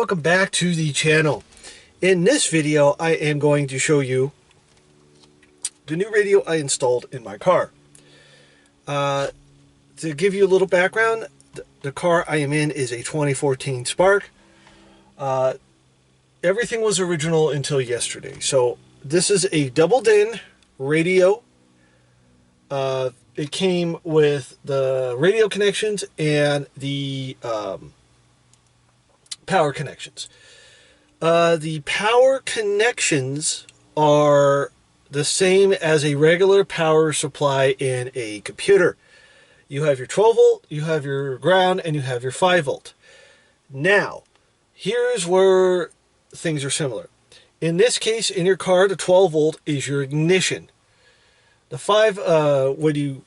welcome back to the channel. In this video I am going to show you the new radio I installed in my car. To give you a little background, the car I am in is a 2014 Spark. Everything was original until yesterday. So this is a double DIN radio. It came with the radio connections and the power connections. The power connections are the same as a regular power supply in a computer. You have your 12 volt, you have your ground, and you have your 5 volt. Now, here's where things are similar. In this case, in your car, the 12 volt is your ignition. The 5, when you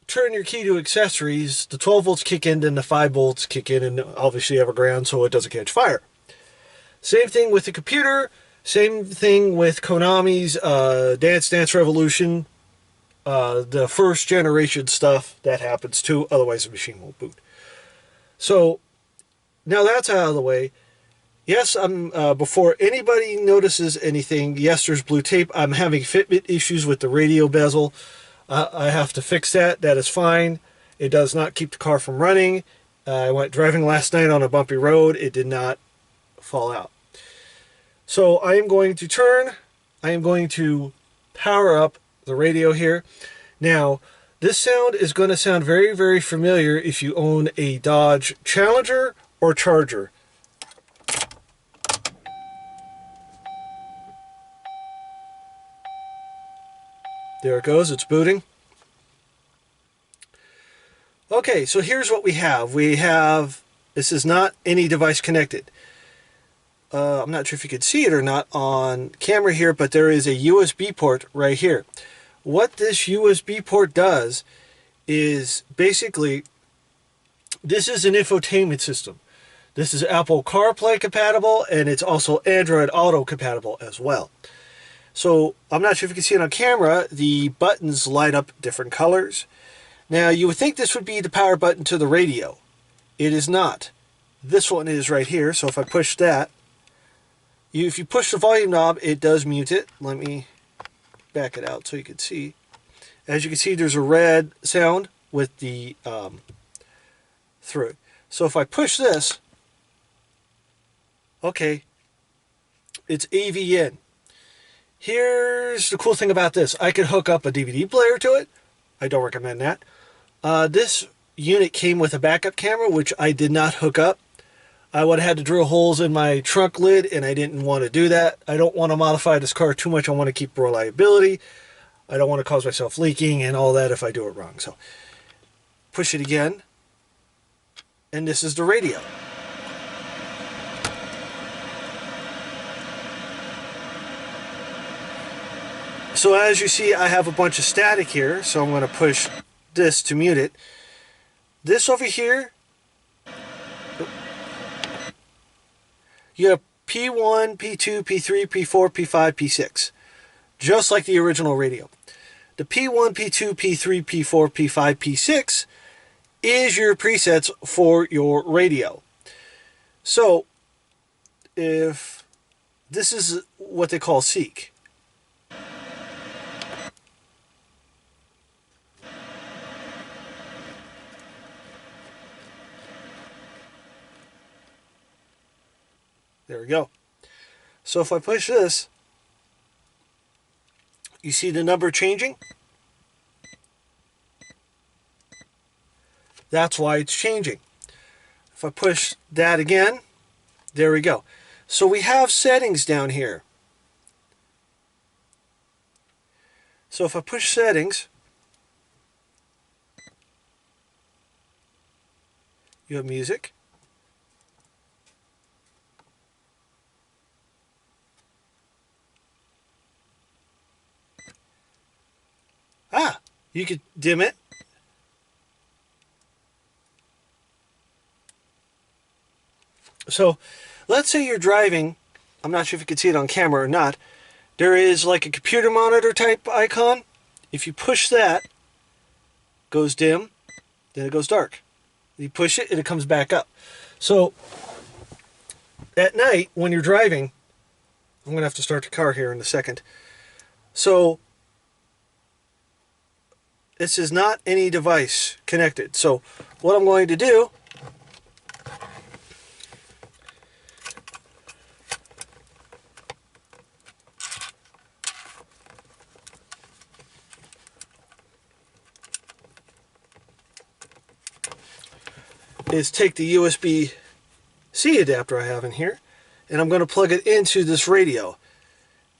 turn your key to accessories, the 12 volts kick in, then the 5 volts kick in, and obviously you have a ground so it doesn't catch fire. Same thing with the computer, same thing with Konami's Dance Dance Revolution, the first generation stuff that happens too, otherwise the machine won't boot. So now that's out of the way. Yes, before anybody notices anything, yes, there's blue tape. I'm having fitment issues with the radio bezel. I have to fix that. That is fine. It does not keep the car from running. I went driving last night on a bumpy road. It did not fall out. So I am going to turn. I am going to power up the radio here. Now, this sound is going to sound very, very familiar if you own a Dodge Challenger or Charger. There it goes, it's booting. Okay, so here's what we have. This is not any device connected. I'm not sure if you could see it or not on camera here, but there is a USB port right here. What this USB port does is basically, this is an infotainment system. This is Apple CarPlay compatible, and it's also Android Auto compatible as well. So I'm not sure if you can see it on camera, the buttons light up different colors. Now you would think this would be the power button to the radio. It is not. This one is right here, so if I push that, if you push the volume knob, it does mute it. Let me back it out so you can see. As you can see, there's a red sound with the through it. So if I push this, okay, it's AV in. Here's the cool thing about this. I could hook up a DVD player to it. I don't recommend that. This unit came with a backup camera, which I did not hook up. I would have had to drill holes in my trunk lid, and I didn't want to do that. I don't want to modify this car too much. I want to keep reliability. I don't want to cause myself leaking and all that if I do it wrong. So push it again. And this is the radio. So as you see, I have a bunch of static here, so I'm going to push this to mute it. This over here, you have P1, P2, P3, P4, P5, P6, just like the original radio. The P1, P2, P3, P4, P5, P6 is your presets for your radio. So if this is what they call seek. There we go. So if I push this, you see the number changing? That's why it's changing. If I push that again, there we go. So we have settings down here. So if I push settings, you have music. You could dim it. So let's say you're driving. I'm not sure if you can see it on camera or not. There is like a computer monitor type icon. If you push that, it goes dim, then it goes dark. You push it and it comes back up. So at night when you're driving, I'm going to have to start the car here in a second. So this is not any device connected. So what I'm going to do is take the USB-C adapter I have in here, and I'm going to plug it into this radio.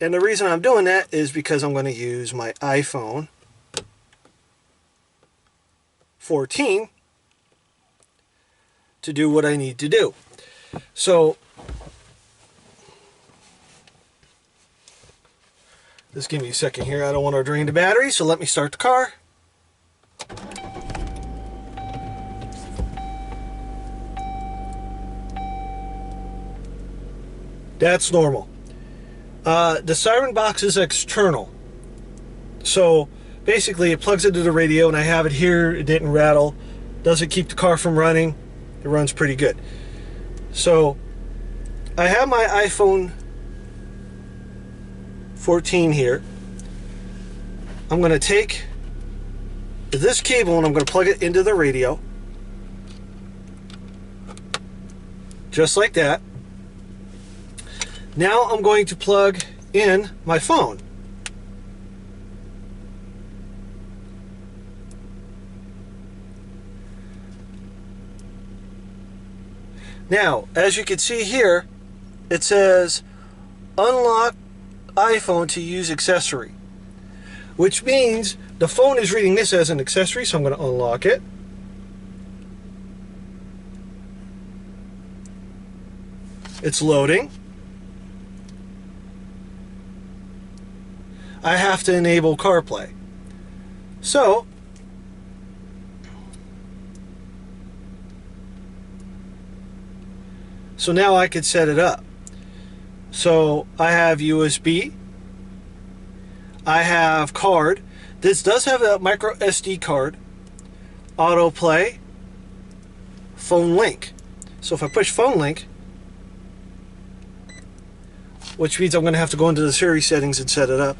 And the reason I'm doing that is because I'm going to use my iPhone 14 to do what I need to do. So just give me a second here. I don't want to drain the battery, so let me start the car. That's normal. The siren box is external. So basically it plugs into the radio, and I have it here. It didn't rattle. Doesn't keep the car from running. It runs pretty good. So I have my iPhone 14 here. I'm going to take this cable and I'm going to plug it into the radio. Just like that. Now I'm going to plug in my phone. Now, as you can see here, it says unlock iPhone to use accessory, which means the phone is reading this as an accessory, so I'm going to unlock it. It's loading. I have to enable CarPlay. So now I could set it up. So I have USB. I have card. This does have a micro SD card. Autoplay. Phone link. So if I push phone link, which means I'm going to have to go into the Siri settings and set it up.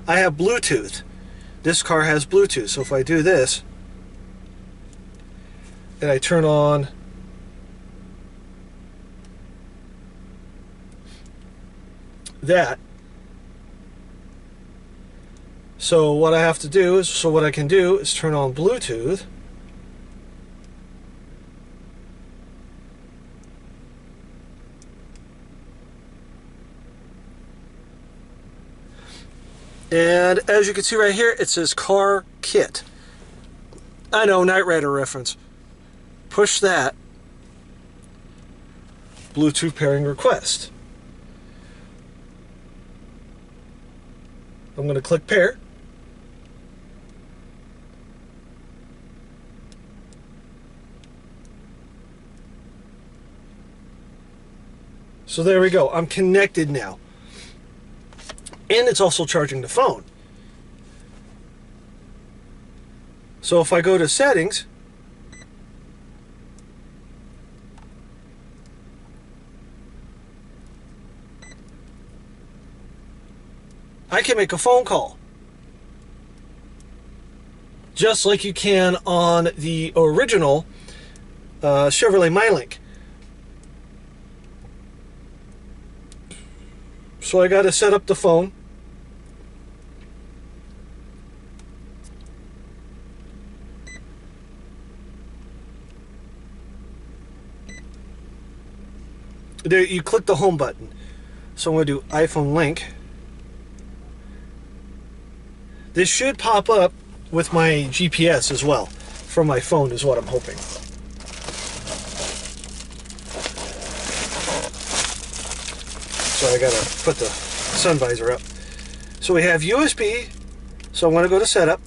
I have Bluetooth. This car has Bluetooth. So if I do this and I turn on that, so what I have to do is, what I can do is turn on Bluetooth. And as you can see right here, it says Car Kit. I know, Knight Rider reference. Push that. Bluetooth pairing request. I'm going to click pair. So there we go. I'm connected now. And it's also charging the phone. So if I go to settings, I can make a phone call. Just like you can on the original Chevrolet MyLink. So I got to set up the phone. There, you click the home button. So I'm going to do iPhone link. This should pop up with my GPS as well from my phone, is what I'm hoping. So I gotta put the sun visor up. So we have USB. So I'm going to go to setup.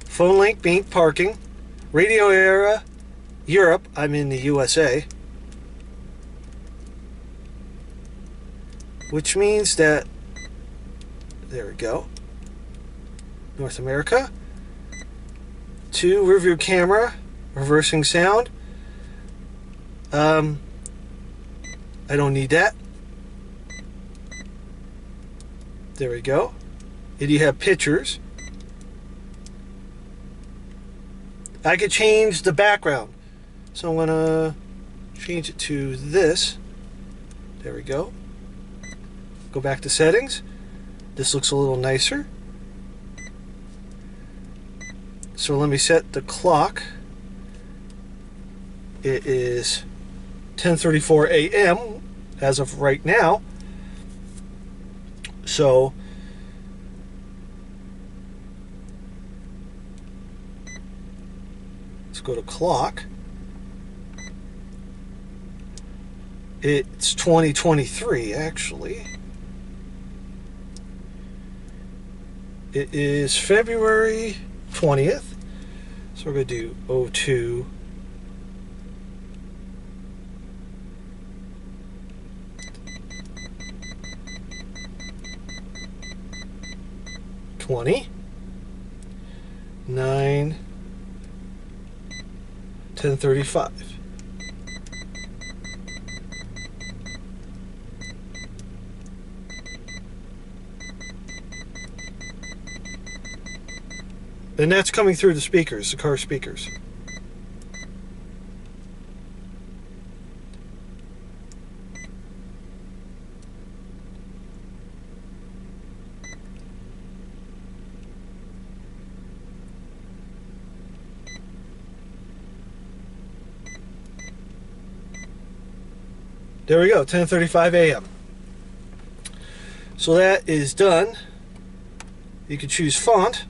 Phone link, being parking. Radio area, Europe. I'm in the USA. Which means that, there we go. North America. 2, rearview camera, reversing sound. I don't need that. There we go. And you have pictures. I could change the background. So I'm going to change it to this. There we go. Go back to settings. This looks a little nicer. So let me set the clock. It is 10:34 a.m. as of right now. So let's go to clock. It's 2023 actually. It is February 20th. So we're going to do 02 20 9 10:35. And that's coming through the speakers, the car speakers. There we go, 10:35 a.m. So that is done. You can choose font.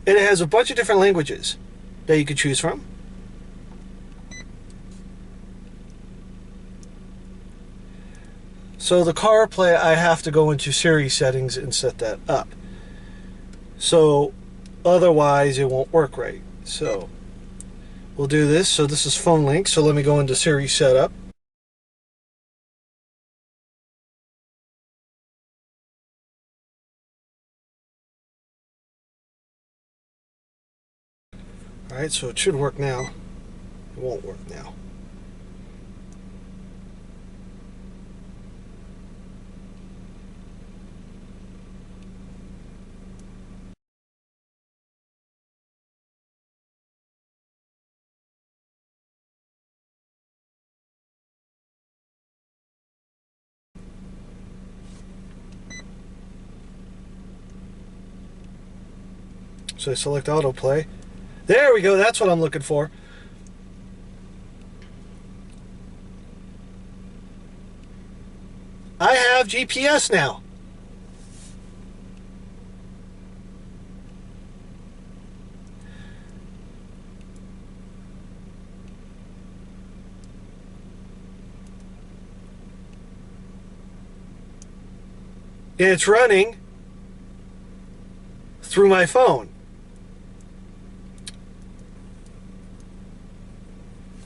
And it has a bunch of different languages that you could choose from. So the CarPlay, I have to go into Siri settings and set that up. So otherwise it won't work right. So we'll do this. So this is phone link. So let me go into Siri setup. Alright, so it should work now. It won't work now. So I select autoplay. There we go, that's what I'm looking for. I have GPS now. And it's running through my phone.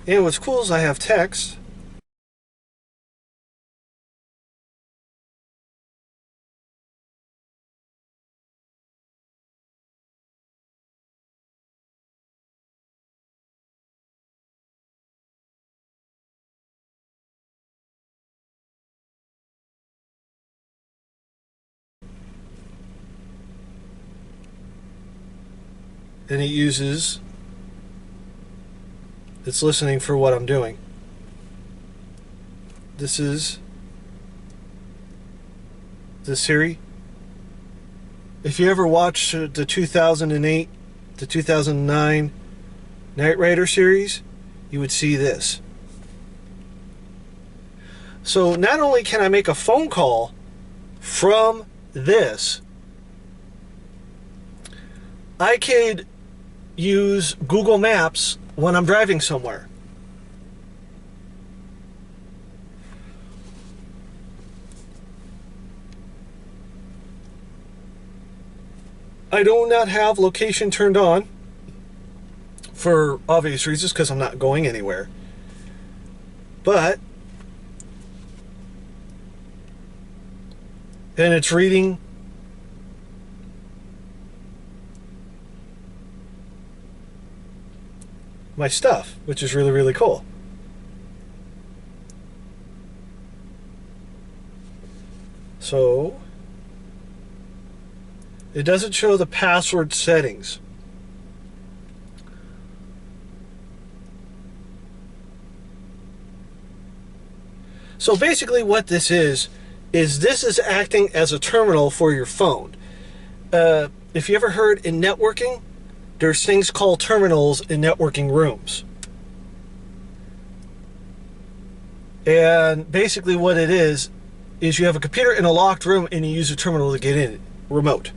And what's cool is I have text. And it's listening for what I'm doing. This is the Siri. If you ever watched the 2008 to 2009 Knight Rider series, you would see this. So not only can I make a phone call from this, I could use Google Maps when I'm driving somewhere. I do not have location turned on for obvious reasons because I'm not going anywhere. But and it's reading my stuff, which is really, really cool. So it doesn't show the password settings. So basically what this is this is acting as a terminal for your phone. If you ever heard in networking, there's things called terminals in networking rooms. And basically what it is you have a computer in a locked room and you use a terminal to get in, remote.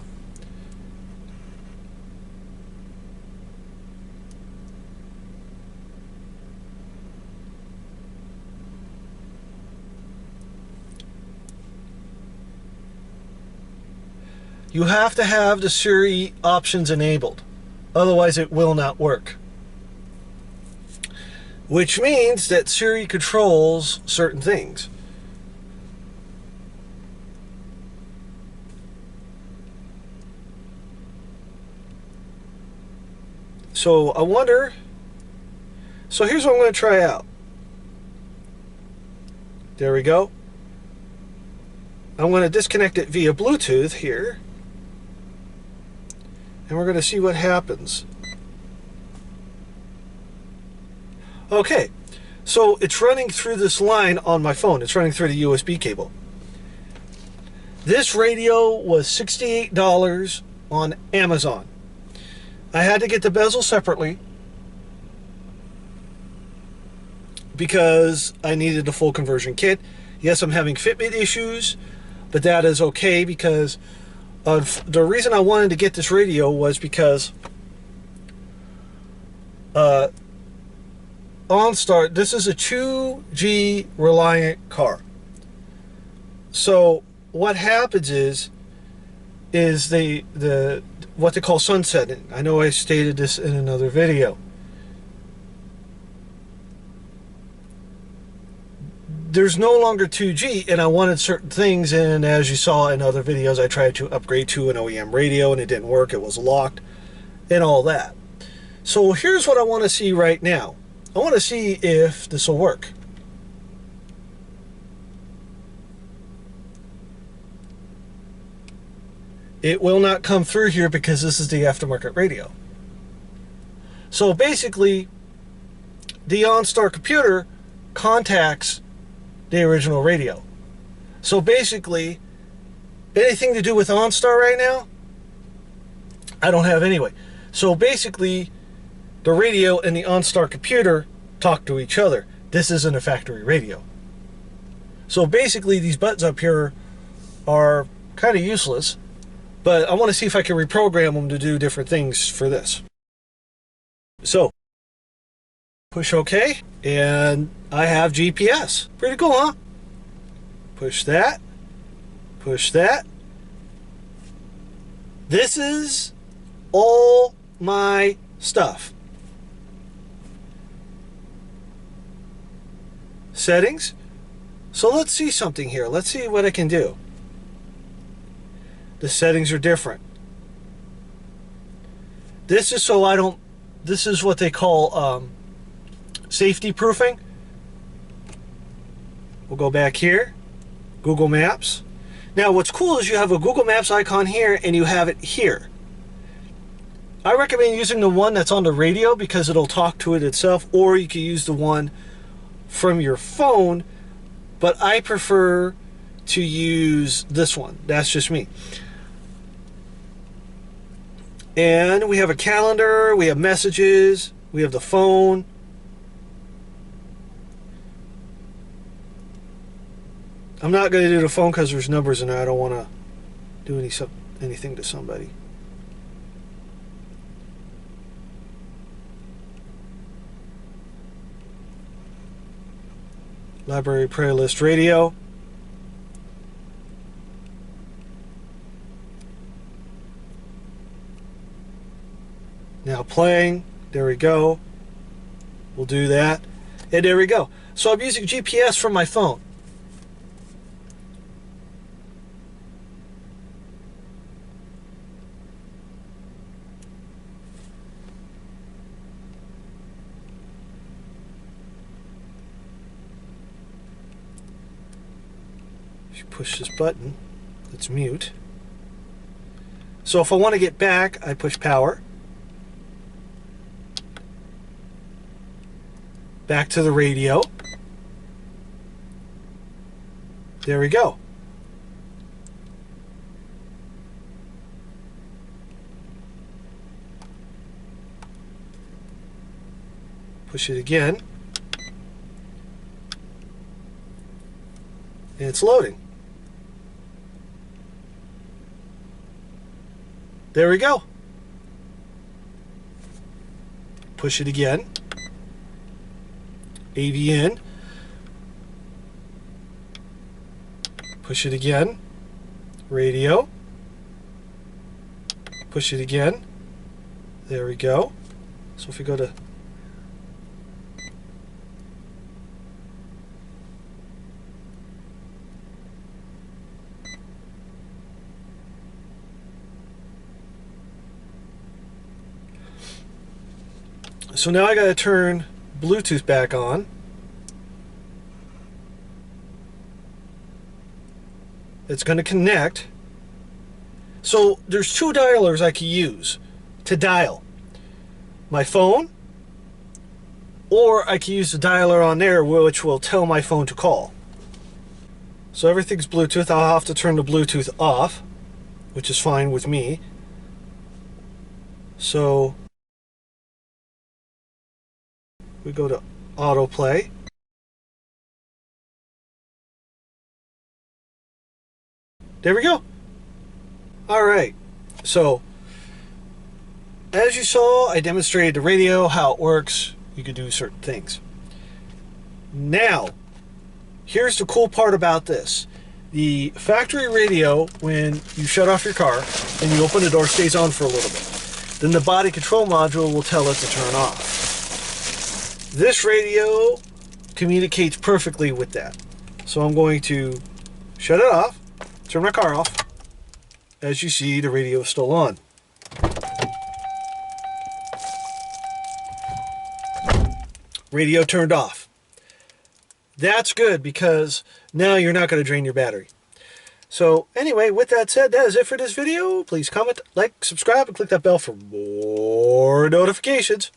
You have to have the Siri options enabled. Otherwise it will not work. Which means that Siri controls certain things. So I wonder, so here's what I'm going to try out. There we go. I'm going to disconnect it via Bluetooth here. And we're going to see what happens. Okay, so it's running through this line on my phone. It's running through the USB cable. This radio was $68 on Amazon. I had to get the bezel separately because I needed the full conversion kit. Yes, I'm having Fitbit issues, but that is okay because the reason I wanted to get this radio was because OnStar, this is a 2G reliant car. So what happens is the what they call sunsetting. I know I stated this in another video. There's no longer 2G, and I wanted certain things, and as you saw in other videos, I tried to upgrade to an OEM radio, and it didn't work. It was locked, and all that. So here's what I want to see right now. I want to see if this will work. It will not come through here because this is the aftermarket radio. So basically, the OnStar computer contacts the original radio. So basically, anything to do with OnStar right now, I don't have anyway. So basically, the radio and the OnStar computer talk to each other. This isn't a factory radio. So basically, these buttons up here are kind of useless, but I want to see if I can reprogram them to do different things for this. So, push OK, and I have GPS. Pretty cool, huh? Push that. Push that. This is all my stuff. Settings. So let's see something here. Let's see what I can do. The settings are different. This is so I don't, this is what they call safety proofing. We'll go back here, Google Maps. Now what's cool is you have a Google Maps icon here and you have it here. I recommend using the one that's on the radio because it'll talk to it itself, or you can use the one from your phone, but I prefer to use this one. That's just me. And we have a calendar, we have messages, we have the phone. I'm not going to do the phone because there's numbers in there. I don't want to do anything to somebody. Library playlist radio. Now playing. There we go. We'll do that. And there we go. So I'm using GPS from my phone. Push this button. Let's mute. So if I want to get back, I push power. Back to the radio. There we go. Push it again. And it's loading. There we go. Push it again. AV in. Push it again. Radio. Push it again. There we go. So if we go to So now I got to turn Bluetooth back on. It's going to connect. So there's two dialers I can use to dial. My phone, or I can use the dialer on there which will tell my phone to call. So everything's Bluetooth. I'll have to turn the Bluetooth off, which is fine with me. So we go to autoplay. There we go. All right. So as you saw, I demonstrated the radio, how it works. You can do certain things. Now, here's the cool part about this. The factory radio, when you shut off your car and you open the door, stays on for a little bit. Then the body control module will tell it to turn off. This radio communicates perfectly with that. So I'm going to shut it off, turn my car off. As you see, the radio is still on. Radio turned off. That's good because now you're not going to drain your battery. So anyway, with that said, that is it for this video. Please comment, like, subscribe, and click that bell for more notifications.